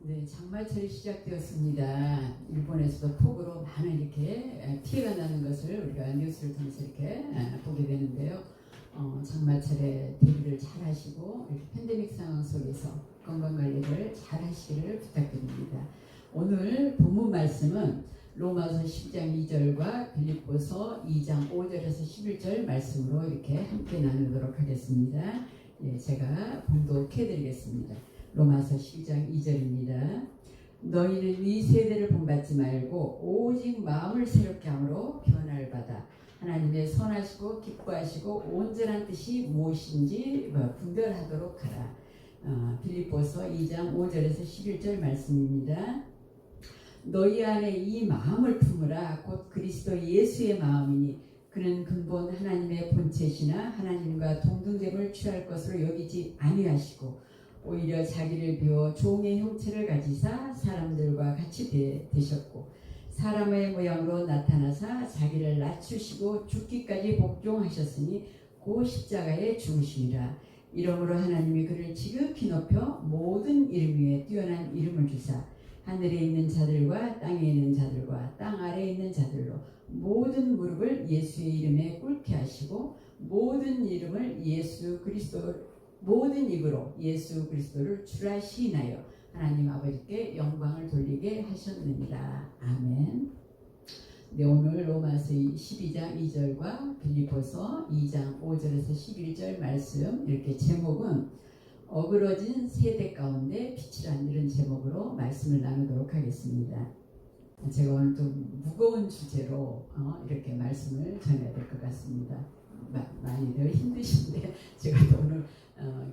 네, 장마철이 시작되었습니다. 일본에서도 폭우로 많은 이렇게 피해가 나는 것을 우리가 뉴스를 통해서 이렇게 보게 되는데요. 장마철에 대비를 잘 하시고 이렇게 팬데믹 상황 속에서 건강 관리를 잘 하시기를 부탁드립니다. 오늘 본문 말씀은 로마서 10장 2절과 빌립보서 2장 5절에서 11절 말씀으로 이렇게 함께 나누도록 하겠습니다. 예, 제가 봉독해 드리겠습니다. 로마서 10장 2절입니다. 너희는 이 세대를 본받지 말고 오직 마음을 새롭게 함으로 변화를 받아 하나님의 선하시고 기뻐하시고 온전한 뜻이 무엇인지 분별하도록 하라. 빌립보서 2장 5절에서 11절 말씀입니다. 너희 안에 이 마음을 품으라. 곧 그리스도 예수의 마음이니 그는 근본 하나님의 본체시나 하나님과 동등됨을 취할 것으로 여기지 아니하시고 오히려 자기를 비워 종의 형체를 가지사 사람들과 같이 되셨고 사람의 모양으로 나타나사 자기를 낮추시고 죽기까지 복종하셨으니 그 십자가에 죽으심이라. 이러므로 하나님이 그를 지극히 높여 모든 이름 위에 뛰어난 이름을 주사 하늘에 있는 자들과 땅에 있는 자들과 땅 아래에 있는 자들로 모든 무릎을 예수의 이름에 꿇게 하시고 모든 입으로 예수 그리스도를 주라 시인하여 하나님 아버지께 영광을 돌리게 하셨느니라. 아멘. 네, 오늘 로마서 12장 2절과 빌립보서 2장 5절에서 11절 말씀, 이렇게 제목은 어그러진 세대 가운데 빛이란 이런 제목으로 말씀을 나누도록 하겠습니다. 제가 오늘 좀 무거운 주제로 이렇게 말씀을 전해야 될 것 같습니다. 많이들 힘드신데 제가 또 오늘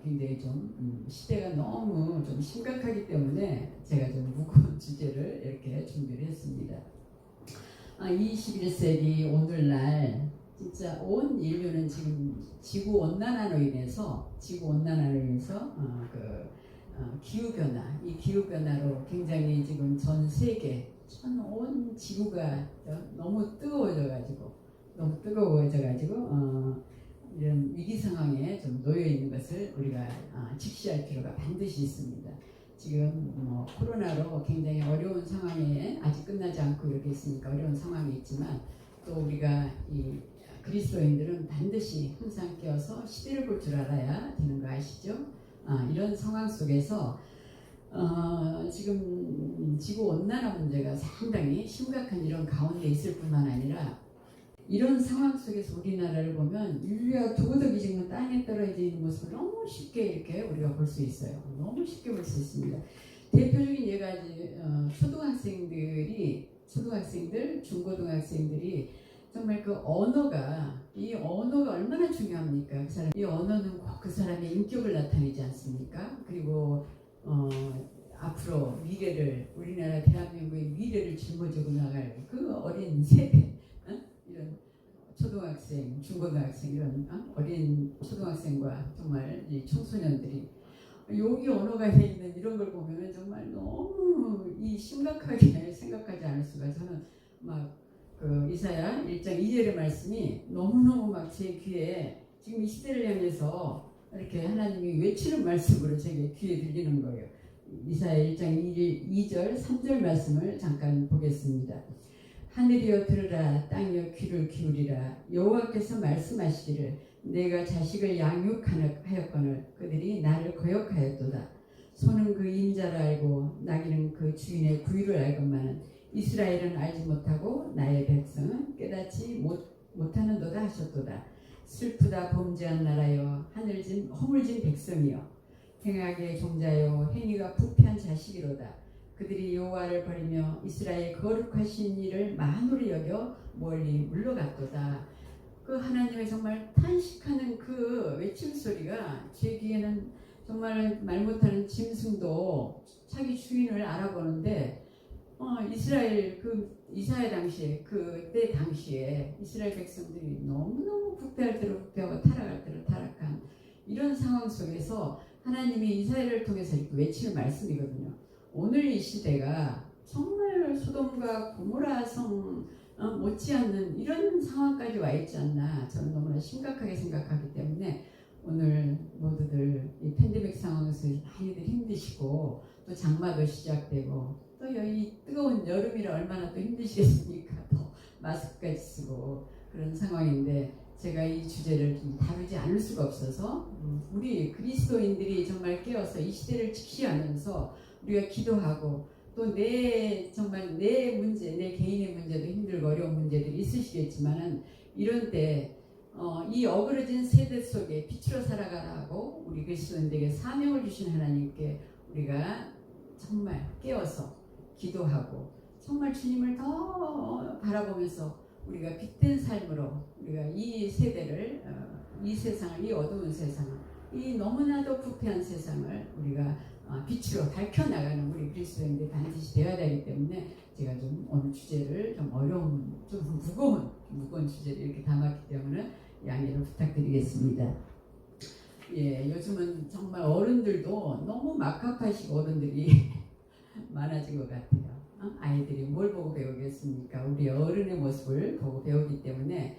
굉장히 좀 시대가 너무 좀 심각하기 때문에 제가 좀 무거운 주제를 이렇게 준비를 했습니다. 21세기 오늘날 진짜 온 인류는 지금 지구 온난화로 인해서 기후 변화, 이 기후 변화로 굉장히 지금 전 세계 온 지구가 너무 뜨거워져가지고 이런 위기 상황에 좀 놓여 있는 것을 우리가 직시할 필요가 반드시 있습니다. 지금 코로나로 굉장히 어려운 상황에 아직 끝나지 않고 이렇게 있으니까 어려운 상황이 있지만 또 우리가 이 그리스도인들은 반드시 항상 깨어서 시대를 볼 줄 알아야 되는 거 아시죠? 이런 상황 속에서 지금 지구 온난화 문제가 상당히 심각한 이런 가운데 있을 뿐만 아니라 이런 상황 속에서 우리나라를 보면 인류가 도덕이 지금 땅에 떨어져 있는 모습을 너무 쉽게 이렇게 우리가 볼 수 있어요. 너무 쉽게 볼 수 있습니다. 대표적인 예가 초등학생들, 중고등학생들이 정말 이 언어가 얼마나 중요합니까? 이 언어는 꼭 그 사람의 인격을 나타내지 않습니까? 그리고 앞으로 우리나라 대한민국의 미래를 짊어지고 나갈 그 어린 세대, 이런 초등학생, 중고등학생, 이런 어린 초등학생과 정말 이 청소년들이 여기 언어가 돼 있는 이런 걸 보면 정말 너무 심각하게 생각하지 않을 수가. 저는 이사야 1장 2절의 말씀이 너무너무 제 귀에 지금 이 시대를 향해서 이렇게 하나님이 외치는 말씀으로 제 귀에 들리는 거예요. 이사야 1장 2절 3절 말씀을 잠깐 보겠습니다. 하늘이여 들으라, 땅이여 귀를 기울이라. 여호와께서 말씀하시기를 내가 자식을 양육하였거늘 그들이 나를 거역하였도다. 소는 그 인자를 알고 나귀는 그 주인의 구유를 알건만은 이스라엘은 알지 못하고 나의 백성은 깨닫지 못하는도다 하셨도다. 슬프다 범죄한 나라여, 허물진 백성이여, 행악의 종자여, 행위가 부패한 자식이로다. 그들이 여호와를 버리며 이스라엘 거룩하신 이를 만으로 여겨 멀리 물러갔도다. 그 하나님의 정말 탄식하는 그 외침 소리가 제 귀에는 정말 말 못하는 짐승도 자기 주인을 알아보는데 이사야 당시에 그때 당시에 이스라엘 백성들이 너무너무 부패할 대로 부패하고 타락할 대로 타락한 이런 상황 속에서 하나님이 이사야를 통해서 이렇게 외치는 말씀이거든요. 오늘 이 시대가 정말 소돔과 고모라 성 못지않는 이런 상황까지 와 있지 않나, 저는 너무나 심각하게 생각하기 때문에 오늘 모두들 이 팬데믹 상황에서 많이들 힘드시고 또 장마도 시작되고 또 여기 뜨거운 여름이라 얼마나 또 힘드시겠습니까? 또 마스크까지 쓰고 그런 상황인데 제가 이 주제를 좀 다루지 않을 수가 없어서 우리 그리스도인들이 정말 깨어서 이 시대를 직시하면서 우리가 기도하고 또 정말 내 문제, 내 개인의 문제도 힘들고 어려운 문제들이 있으시겠지만은 이런 때 이 어그러진 세대 속에 빛으로 살아가라고 우리 그리스도인들에게 사명을 주신 하나님께 우리가 정말 깨어서 기도하고 정말 주님을 더 바라보면서 우리가 빛된 삶으로 우리가 이 세대를 이 세상을, 이 어두운 세상을, 이 너무나도 부패한 세상을 우리가 빛으로 밝혀나가는 우리 그리스도인들이 반드시 되어야 되기 때문에 제가 좀 오늘 주제를 좀 어려운, 좀 무거운 주제를 이렇게 담았기 때문에 양해를 부탁드리겠습니다. 예, 요즘은 정말 어른들도 너무 막합하시고 어른들이 많아진 것 같아요. 아이들이 뭘 보고 배우겠습니까? 우리 어른의 모습을 보고 배우기 때문에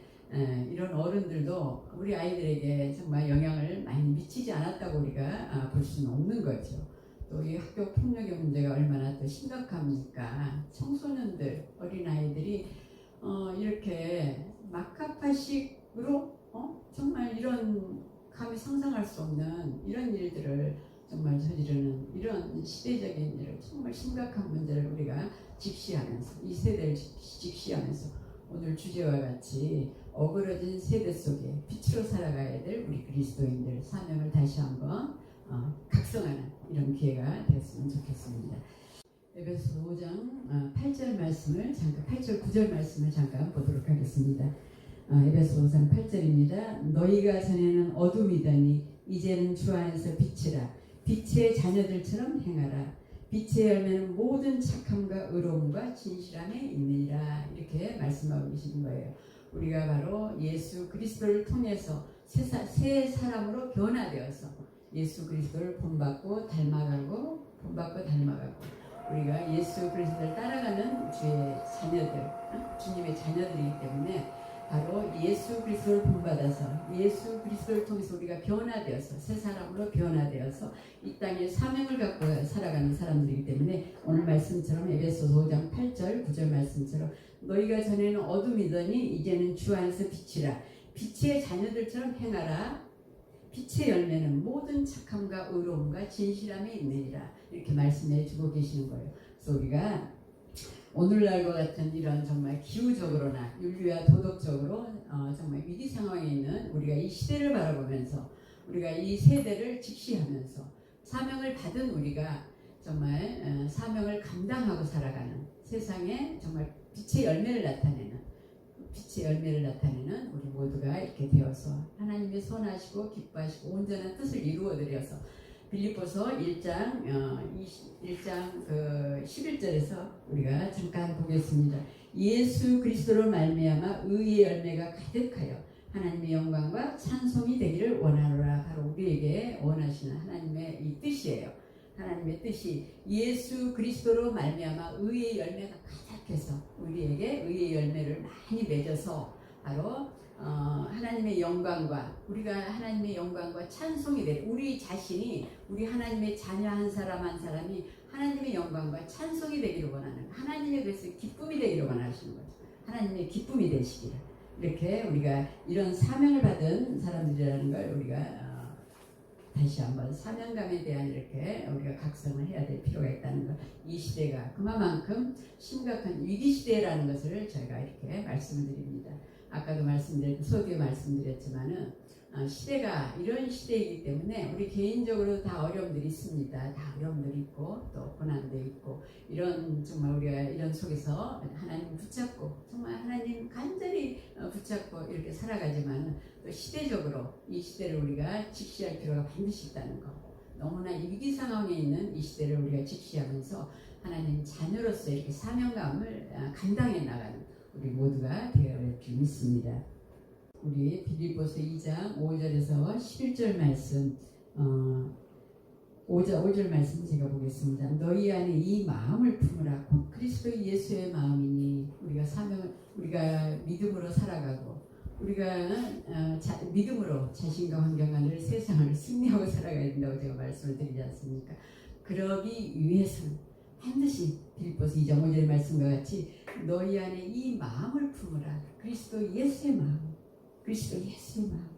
이런 어른들도 우리 아이들에게 정말 영향을 많이 미치지 않았다고 우리가 볼 수는 없는 거죠. 또 이 학교 폭력의 문제가 얼마나 또 심각합니까? 청소년들, 어린아이들이 이렇게 막합파식으로 정말 이런 감히 상상할 수 없는 이런 일들을 정말 저지르는 이런 시대적인 일을 정말 심각한 문제를 우리가 직시하면서 이 세대를 직시하면서 오늘 주제와 같이 어그러진 세대 속에 빛으로 살아가야 될 우리 그리스도인들 사명을 다시 한번 각성하는 이런 기회가 되었으면 좋겠습니다. 에베소 5장 8절 말씀을 잠깐 8절 9절 말씀을 잠깐 보도록 하겠습니다. 에베소 5장 8절입니다. 너희가 전에는 어둠이더니 이제는 주 안에서 빛이라 빛의 자녀들처럼 행하라. 빛의 열매는 모든 착함과 의로움과 진실함에 있느니라. 이렇게 말씀하고 계시는 거예요. 우리가 바로 예수 그리스도를 통해서 새 사람으로 변화되어서 예수 그리스도를 본받고 닮아가고 우리가 예수 그리스도를 따라가는 주의 자녀들, 주님의 자녀들이기 때문에 바로 예수 그리스도를 본받아서 예수 그리스도를 통해서 우리가 변화되어서 새 사람으로 변화되어서 이 땅에 사명을 갖고 살아가는 사람들이기 때문에 오늘 말씀처럼 에베소서 5장 8절 9절 말씀처럼 너희가 전에는 어둠이더니 이제는 주 안에서 빛이라 빛의 자녀들처럼 행하라. 빛의 열매는 모든 착함과 의로움과 진실함에 있느니라. 이렇게 말씀해 주고 계시는 거예요. 그래서 우리가 오늘날과 같은 이런 정말 기후적으로나 윤리와 도덕적으로 정말 위기 상황에 있는 우리가 이 시대를 바라보면서 우리가 이 세대를 직시하면서 사명을 받은 우리가 정말 사명을 감당하고 살아가는 세상에 정말 빛의 열매를 나타내는 우리 모두가 이렇게 되어서 하나님의 선하시고 기뻐하시고 온전한 뜻을 이루어드려서 빌립보서 1장 11절에서 우리가 잠깐 보겠습니다. 예수 그리스도로 말미암아 의의 열매가 가득하여 하나님의 영광과 찬송이 되기를 원하노라. 바로 우리에게 원하시는 하나님의 이 뜻이에요. 하나님의 뜻이 예수 그리스도로 말미암아 의의 열매가 가득해서 우리에게 의의 열매를 많이 맺어서 바로 하나님의 영광과 우리가 하나님의 영광과 찬송이 될 우리 자신이 우리 하나님의 자녀 한 사람 한 사람이 하나님의 영광과 찬송이 되기를 원하는 하나님의 그래서 기쁨이 되기를 원하시는 거죠. 하나님의 기쁨이 되시기를 이렇게 우리가 이런 사명을 받은 사람들이라는 걸 우리가 다시 한번 사명감에 대한 이렇게 우리가 각성을 해야 될 필요가 있다는 것. 이 시대가 그만큼 심각한 위기 시대라는 것을 저희가 이렇게 말씀을 드립니다. 아까도 소규모 말씀드렸지만은 시대가 이런 시대이기 때문에 우리 개인적으로 다 어려움들이 있습니다. 다 어려움들이 있고 또 고난도 있고 이런 정말 우리가 이런 속에서 하나님 붙잡고 정말 하나님 간절히 붙잡고 이렇게 살아가지만은 또 시대적으로 이 시대를 우리가 직시할 필요가 반드시 있다는 것. 너무나 위기 상황에 있는 이 시대를 우리가 직시하면서 하나님 자녀로서 이렇게 사명감을 감당해 나가는 우리 모두가 되어야 줄 믿습니다. 우리 빌립보서 2장 5절에서 11절 말씀 5절 말씀 제가 보겠습니다. 너희 안에 이 마음을 품으라. 곧 그리스도 예수의 마음이니 우리가 믿음으로 살아가고 우리가 믿음으로 자신과 환경 안을 세상을 승리하고 살아가야 된다고 제가 말씀을 드리지 않습니까? 그러기 위해서는 반드시 빌립보서 2장 5절의 말씀과 같이 너희 안에 이 마음을 품으라. 그리스도 예수의 마음. 그리스도 예수의 마음.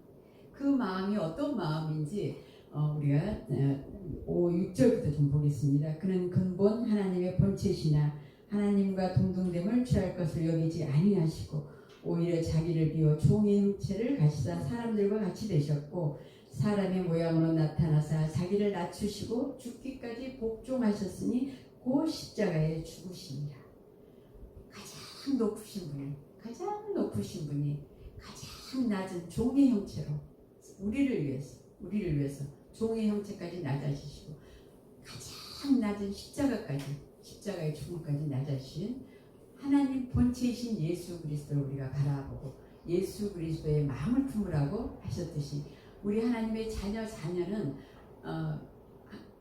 그 마음이 어떤 마음인지 우리가 6절부터 좀 보겠습니다. 그는 근본 하나님의 본체시나 하나님과 동등됨을 취할 것을 여기지 아니하시고 오히려 자기를 비워 종의 형체를 가지사 사람들과 같이 되셨고 사람의 모양으로 나타나사 자기를 낮추시고 죽기까지 복종하셨으니 그 십자가에 죽으시니라. 가장 높으신 분이 가장 낮은 종의 형체로 우리를 위해서 종의 형체까지 낮아지시고 가장 낮은 십자가의 죽음까지 낮아지신 하나님 본체이신 예수 그리스도를 우리가 바라보고 예수 그리스도의 마음을 품으라고 하셨듯이 우리 하나님의 자녀는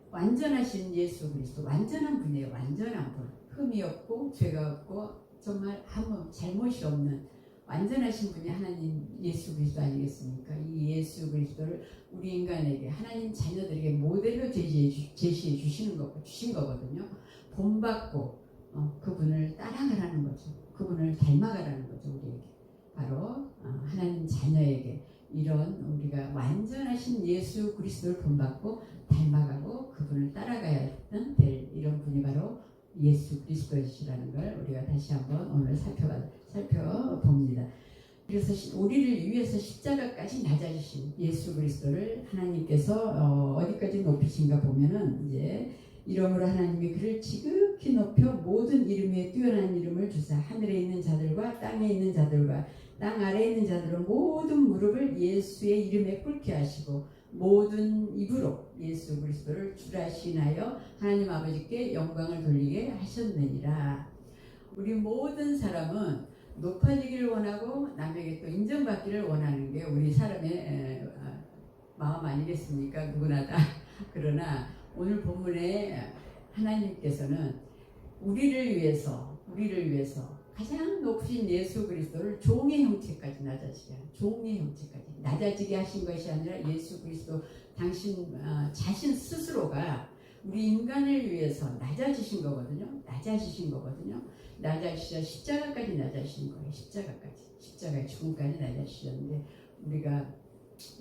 완전하신 예수 그리스도, 완전한 분이에요. 완전한 분, 흠이 없고 죄가 없고 정말 아무 잘못이 없는 완전하신 분이 하나님 예수 그리스도 아니겠습니까? 이 예수 그리스도를 우리 인간에게 하나님 자녀들에게 모델로 제시해 주신 거거든요. 본받고 그분을 따라가라는 거죠. 그분을 닮아가라는 거죠. 우리에게 바로 하나님 자녀에게 이런 우리가 완전하신 예수 그리스도를 본받고 닮아가고 그분을 따라가야 될 이런 분이 바로 예수 그리스도이시라는 걸 우리가 다시 한번 오늘 살펴봅니다. 그래서 우리를 위해서 십자가까지 낮아지신 예수 그리스도를 하나님께서 어디까지 높이신가 보면은 이제 이러므로 하나님이 그를 지극히 높여 모든 이름 위에 뛰어난 이름을 주사 하늘에 있는 자들과 땅에 있는 자들과 땅 아래에 있는 자들은 모든 무릎을 예수의 이름에 꿇게 하시고 모든 입으로 예수 그리스도를 주라 시인하여 하나님 아버지께 영광을 돌리게 하셨느니라. 우리 모든 사람은 높아지기를 원하고 남에게 또 인정받기를 원하는 게 우리 사람의 마음 아니겠습니까? 누구나 다. 그러나 오늘 본문에 하나님께서는 우리를 위해서 가장 높으신 예수 그리스도를 종의 형체까지 낮아지게 하신 것이 아니라 예수 그리스도 당신 자신 스스로가 우리 인간을 위해서 낮아지신 거거든요. 낮아지셔 십자가까지 낮아지신 거예요. 십자가의 죽음까지 낮아지셨는데 우리가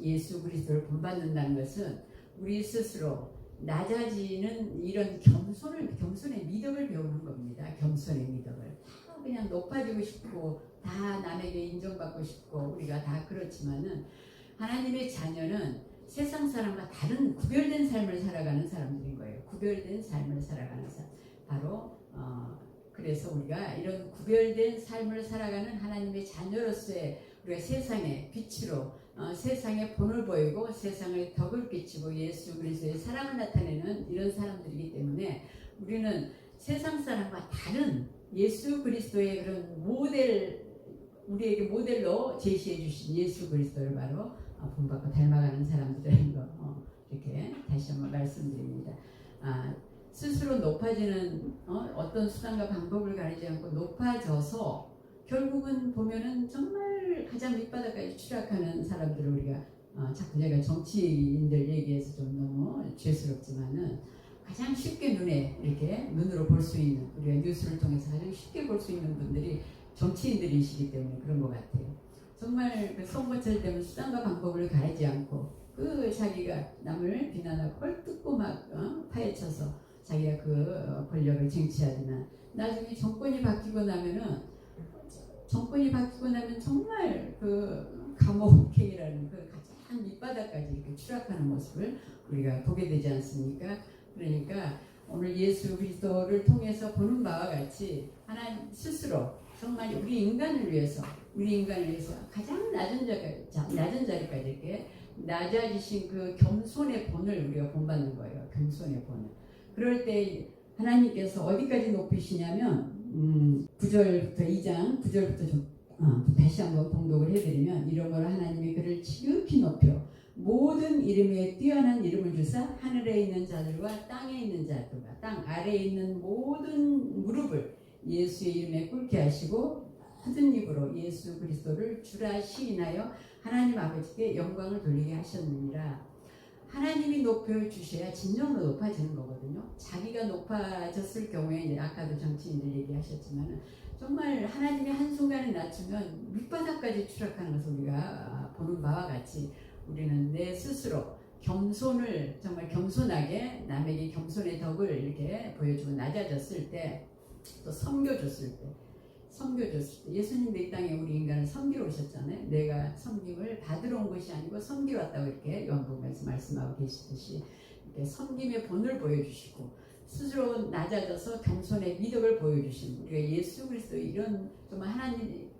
예수 그리스도를 본받는다는 것은 우리 스스로 낮아지는 이런 겸손의 미덕을 배우는 겁니다. 겸손의 미덕을. 다 그냥 높아지고 싶고 다 남에게 인정받고 싶고 우리가 다 그렇지만은 하나님의 자녀는 세상 사람과 다른 구별된 삶을 살아가는 사람들인 거예요. 구별된 삶을 살아가는 사람. 바로 그래서 우리가 이런 구별된 삶을 살아가는 하나님의 자녀로서의 우리가 세상의 빛으로 세상에 본을 보이고 세상의 덕을 끼치고 예수 그리스도의 사랑을 나타내는 이런 사람들이기 때문에 우리는 세상 사람과 다른 예수 그리스도의 그런 우리에게 모델로 제시해 주신 예수 그리스도를 바로 본받고 닮아가는 사람들인 거 이렇게 다시 한번 말씀드립니다. 스스로 높아지는 어떤 수단과 방법을 가리지 않고 높아져서 결국은 보면은 정말 가장 밑바닥까지 추락하는 사람들을 우리가 자꾸 제가 정치인들 얘기해서 좀 너무 죄스럽지만은 가장 쉽게 눈으로 볼 수 있는 우리가 뉴스를 통해서 가장 쉽게 볼 수 있는 분들이 정치인들이시기 때문에 그런 것 같아요. 정말 그 선거철 때문에 수단과 방법을 가리지 않고 자기가 남을 비난하고 헐뜯고 막 파헤쳐서 자기가 그 권력을 쟁취하지만 나중에 정권이 바뀌고 나면 정말 그 감옥행이라는 그 가장 밑바닥까지 이렇게 추락하는 모습을 우리가 보게 되지 않습니까? 그러니까 오늘 예수 그리스도를 통해서 보는 바와 같이 하나님 스스로 정말 우리 인간을 위해서 가장 낮은 자리까지 이렇게 낮아지신 그 겸손의 본을 우리가 본받는 거예요. 겸손의 본을. 그럴 때 하나님께서 어디까지 높이시냐면 9절부터 좀 다시 한번 봉독을 해드리면 이러므로 하나님이 그를 지극히 높여 모든 이름에 뛰어난 이름을 주사 하늘에 있는 자들과 땅에 있는 자들과 땅 아래에 있는 모든 무릎을 예수의 이름에 꿇게 하시고 모든 입으로 예수 그리스도를 주라 시인하여 하나님 아버지께 영광을 돌리게 하셨느니라. 하나님이 높여주셔야 진정으로 높아지는 거거든요. 자기가 높아졌을 경우에 이제 아까도 정치인들 얘기하셨지만 정말 하나님이 한순간에 낮추면 밑바닥까지 추락하는 것을 우리가 보는 바와 같이 우리는 내 스스로 겸손을 정말 겸손하게 남에게 겸손의 덕을 이렇게 보여주고 낮아졌을 때 또 섬겨줬을 때 예수님도 이 땅에 우리 인간을 섬기러 오셨잖아요. 내가 섬김을 받으러 온 것이 아니고 섬기러 왔다고 이렇게 요한복음에서 말씀하고 계시듯이 이렇게 섬김의 본을 보여주시고 스스로 낮아져서 겸손의 미덕을 보여주신 우리가 예수 그리스도 이런 정말 하나님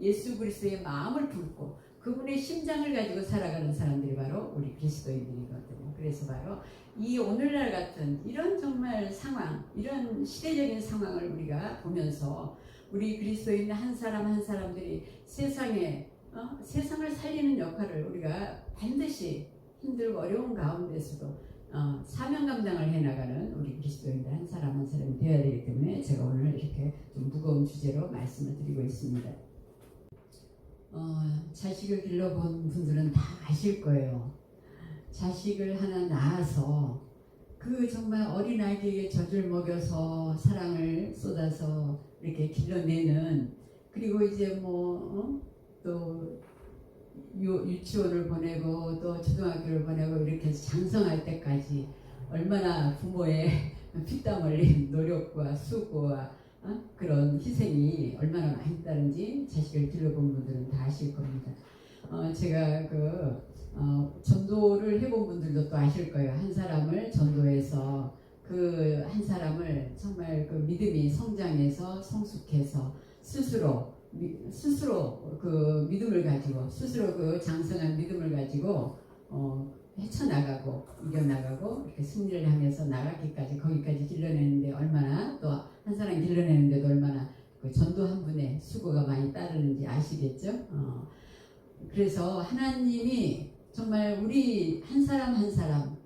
예수 그리스도의 마음을 품고 그분의 심장을 가지고 살아가는 사람들이 바로 우리 그리스도인들이거든요. 그래서 바로 이 오늘날 같은 이런 정말 상황, 이런 시대적인 상황을 우리가 보면서 우리 그리스도인 한 사람 한 사람들이 세상에 세상을 살리는 역할을 우리가 반드시 힘들고 어려운 가운데서도 사명 감당을 해나가는 우리 그리스도인들 한 사람 한 사람이 되어야 되기 때문에 제가 오늘 이렇게 좀 무거운 주제로 말씀을 드리고 있습니다. 자식을 길러본 분들은 다 아실 거예요. 자식을 하나 낳아서 그 정말 어린아이에게 젖을 먹여서 사랑을 쏟아서 이렇게 길러내는 그리고 이제 또 유치원을 보내고 또 초등학교를 보내고 이렇게 해서 장성할 때까지 얼마나 부모의 피땀 흘린 노력과 수고와 그런 희생이 얼마나 많이 따른지 자식을 길러본 분들은 다 아실 겁니다. 제가 전도를 해본 분들도 또 아실 거예요. 한 사람을 전도해서 그 한 사람을 정말 그 믿음이 성장해서 성숙해서 스스로 그 믿음을 가지고 스스로 그 장성한 믿음을 가지고 헤쳐나가고 이겨나가고 이렇게 승리를 하면서 나가기까지 거기까지 길러내는데 얼마나 또 한 사람 길러내는데도 얼마나 그 전도 한 분의 수고가 많이 따르는지 아시겠죠? 그래서 하나님이 정말 우리 한 사람 한 사람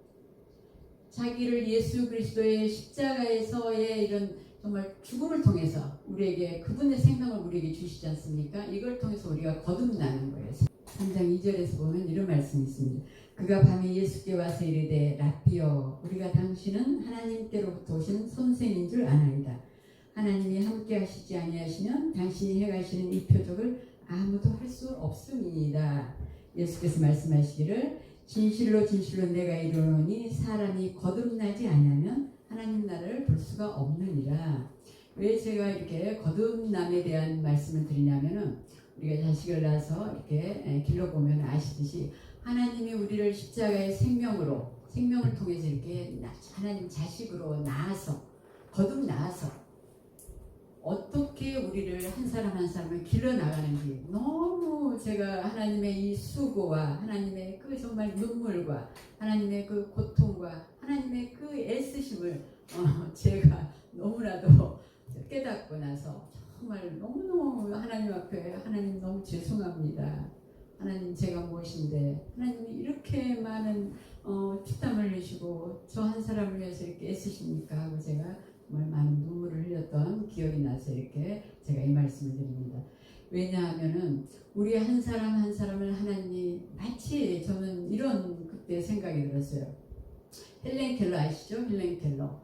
자기를 예수 그리스도의 십자가에서의 이런 정말 죽음을 통해서 우리에게 그분의 생명을 우리에게 주시지 않습니까? 이걸 통해서 우리가 거듭나는 거예요. 3장 2절에서 보면 이런 말씀이 있습니다. 그가 밤에 예수께 와서 이르되 라삐여 우리가 당신은 하나님께로부터 오신 선생인 줄 아나이다. 하나님이 함께 하시지 아니하시면 당신이 행하시는 이 표적을 아무도 할 수 없음이니이다. 예수께서 말씀하시기를 진실로 진실로 내가 이르노니 사람이 거듭나지 아니하면 하나님 나라를 볼 수가 없느니라. 왜 제가 이렇게 거듭남에 대한 말씀을 드리냐면은 우리가 자식을 낳아서 이렇게 길러보면 아시듯이 하나님이 우리를 십자가의 생명을 통해서 이렇게 하나님 자식으로 낳아서 거듭나서 어떻게 우리를 한 사람 한 사람을 길러나가는지 너무 제가 하나님의 이 수고와 하나님의 그 정말 눈물과 하나님의 그 고통과 하나님의 그 애쓰심을 제가 너무나도 깨닫고 나서 정말 너무너무 하나님 앞에 하나님 너무 죄송합니다. 하나님 제가 무엇인데 하나님이 이렇게 많은 피땀 흘리시고 저 한 사람을 위해서 이렇게 애쓰십니까 하고 제가 정말 많은 눈물을 흘렸던 기억이 나서 이렇게 제가 이 말씀을 드립니다. 왜냐하면은 우리 한 사람 한 사람을 하나님이 마치 저는 이런 그때 생각이 들었어요. 헬렌 켈러 아시죠? 헬렌 켈러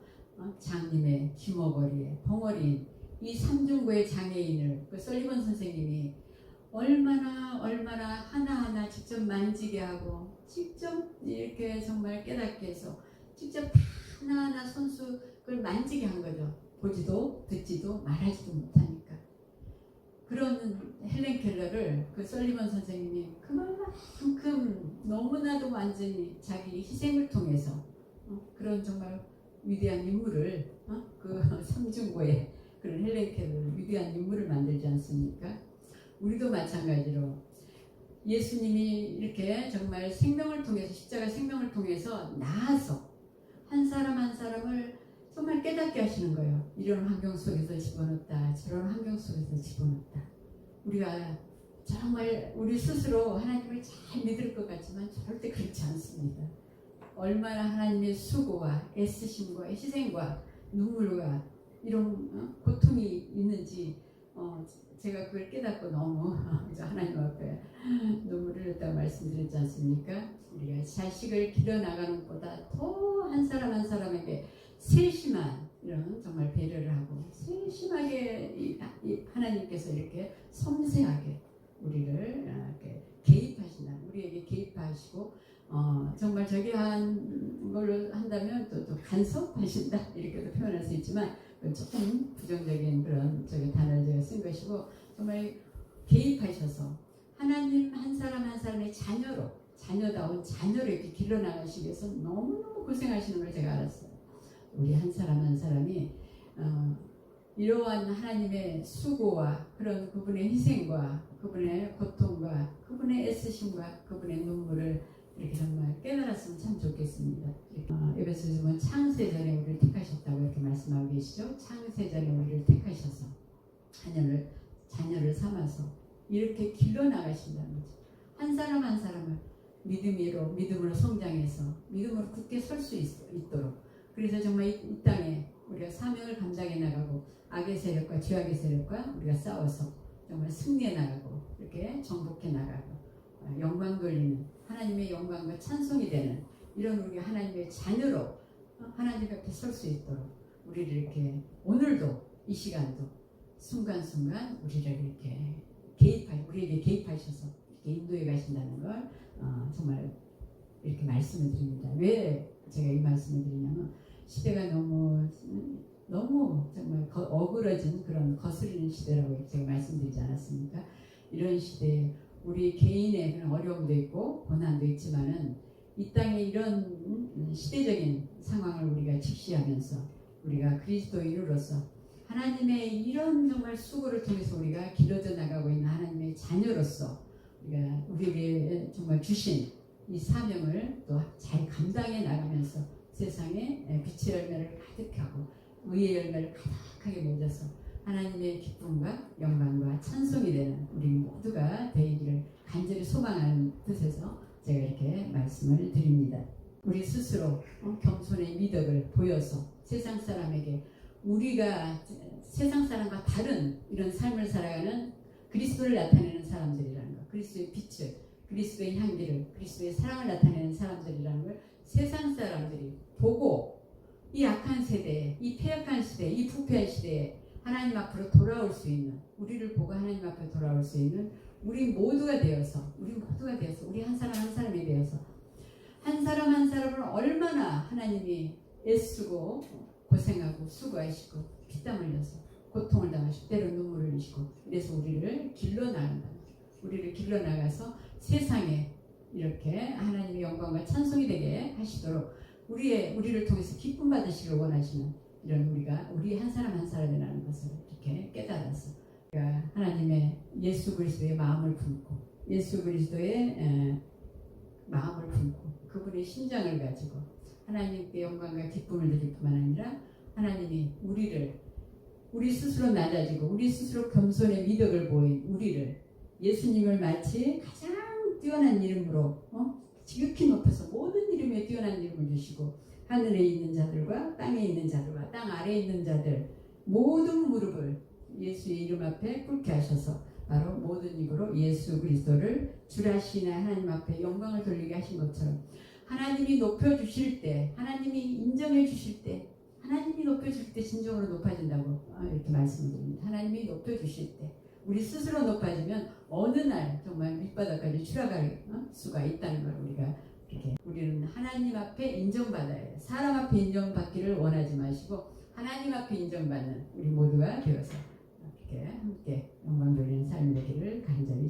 장님의 귀머거리에 벙어리인 이 삼중고의 장애인을 그 설리번 선생님이 얼마나 하나하나 직접 만지게 하고 직접 이렇게 정말 깨닫게 해서 직접 하나하나 손수를 만지게 한 거죠. 보지도 듣지도 말하지도 못하니까. 그런 헬렌 켈러를 그 설리번 선생님이 그만큼 너무나도 완전히 자기 희생을 통해서 그런 정말 위대한 인물을 그 삼중고의 그런 헬렌 켈러를 위대한 인물을 만들지 않습니까? 우리도 마찬가지로 예수님이 이렇게 정말 생명을 통해서 십자가 생명을 통해서 나아서 한 사람 한 사람을 정말 깨닫게 하시는 거예요. 이런 환경 속에서 집어넣었다. 저런 환경 속에서 집어넣었다. 우리가 정말 우리 스스로 하나님을 잘 믿을 것 같지만 절대 그렇지 않습니다. 얼마나 하나님의 수고와 애쓰심과 희생과 눈물과 이런 고통이 있는지 제가 그걸 깨닫고 너무 하나님 앞에 눈물을 흘렸다고 말씀드렸지 않습니까? 우리가 자식을 길러나가는 것보다 더 한 사람 한 사람에게 세심한 이런 정말 배려를 하고 세심하게 하나님께서 이렇게 섬세하게 우리를 이렇게 개입하신다. 우리에게 개입하시고 정말 저기 한 걸로 한다면 또 간섭하신다 이렇게도 표현할 수 있지만 조금 부정적인 그런 저기 단어를 제가 쓴 것이고 정말 개입하셔서 하나님 한 사람 한 사람의 자녀다운 자녀를 이렇게 길러나가시기 위해서 너무너무 고생하시는 걸 제가 알았어요. 우리 한 사람 한 사람이 이러한 하나님의 수고와 그런 그분의 희생과 그분의 고통과 그분의 애쓰심과 그분의 눈물을 이렇게 정말 깨달았으면 참 좋겠습니다. 에베소서 보면 창세전에 우리를 택하셨다고 이렇게 말씀하고 계시죠. 창세전에 우리를 택하셔서 자녀를 삼아서 이렇게 길러나가신다는 거죠. 한 사람 한 사람을 믿음으로 성장해서 믿음으로 굳게 설 수 있도록 그래서 정말 이 땅에 우리가 사명을 감당해 나가고 악의 세력과 죄악의 세력과 우리가 싸워서 정말 승리해 나가고 이렇게 정복해 나가고 영광 돌리는 하나님의 영광과 찬송이 되는 이런 우리 하나님의 자녀로 하나님 앞에 설 수 있도록 우리를 이렇게 오늘도 이 시간도 순간순간 우리를 이렇게 우리에게 개입하셔서 이렇게 인도해 가신다는 걸 정말 이렇게 말씀을 드립니다. 왜 제가 이 말씀을 드리냐면 시대가 너무 정말 어그러진 그런 거스르는 시대라고 제가 말씀드리지 않았습니까? 이런 시대에 우리 개인의 그런 어려움도 있고 고난도 있지만은 이 땅에 이런 시대적인 상황을 우리가 직시하면서 우리가 그리스도인으로서 하나님의 이런 정말 수고를 통해서 우리가 길러져 나가고 있는 하나님의 자녀로서 우리에게 정말 주신 이 사명을 또 잘 감당해 나가면서 세상에 빛의 열매를 가득하고 의의 열매를 가득하게 맺어서 하나님의 기쁨과 영광과 찬송이 되는 우리 모두가 되기를 간절히 소망하는 뜻에서 제가 이렇게 말씀을 드립니다. 우리 스스로 겸손의 미덕을 보여서 세상 사람에게 우리가 세상 사람과 다른 이런 삶을 살아가는 그리스도를 나타내는 사람들이라는 것, 그리스도의 빛을, 그리스도의 향기를, 그리스도의 사랑을 나타내는 사람들이라는 걸 세상 사람들이 보고 이 악한 세대에, 이 패역한 시대에, 이 부패한 시대에 하나님 앞으로 돌아올 수 있는, 우리를 보고 하나님 앞에 돌아올 수 있는 우리 모두가 되어서 우리 한 사람 한 사람이 되어서 한 사람 한 사람을 얼마나 하나님이 애쓰고 고생하고 수고하시고 피땀 흘려서 고통을 당하시고 때로 눈물을 흘리시고 그래서 우리를 길러나간다. 우리를 길러나가서 세상에 이렇게 하나님의 영광과 찬송이 되게 하시도록 우리를 통해서 기쁨 받으시길 원하시는 이런 우리 한 사람 한 사람이라는 것을 이렇게 깨달아서 우리가 하나님의 예수 그리스도의 마음을 품고 예수 그리스도의 마음을 품고 그분의 심장을 가지고 하나님께 영광과 기쁨을 드릴 뿐만 아니라 하나님이 우리 스스로 낮아지고 우리 스스로 겸손의 미덕을 보인 우리를 예수님을 마치 가장 뛰어난 이름으로 지극히 높여서 모든 이름에 뛰어난 이름을 주시고 하늘에 있는 자들과 땅에 있는 자들과 땅 아래에 있는 자들 모든 무릎을 예수의 이름 앞에 꿇게 하셔서 바로 모든 입으로 예수 그리스도를 주라시나 하나님 앞에 영광을 돌리게 하신 것처럼 하나님이 높여주실 때 하나님이 인정해 주실 때 하나님이 높여줄 때 진정으로 높아진다고 이렇게 말씀드립니다. 하나님이 높여주실 때 우리 스스로 높아지면 어느 날 정말 밑바닥까지 추락할 수가 있다는 걸 우리는 하나님 앞에 인정받아야 해요. 사람 앞에 인정받기를 원하지 마시고 하나님 앞에 인정받는 우리 모두가 되어서 이렇게 함께 영광 돌리는 삶이 되기를 간절히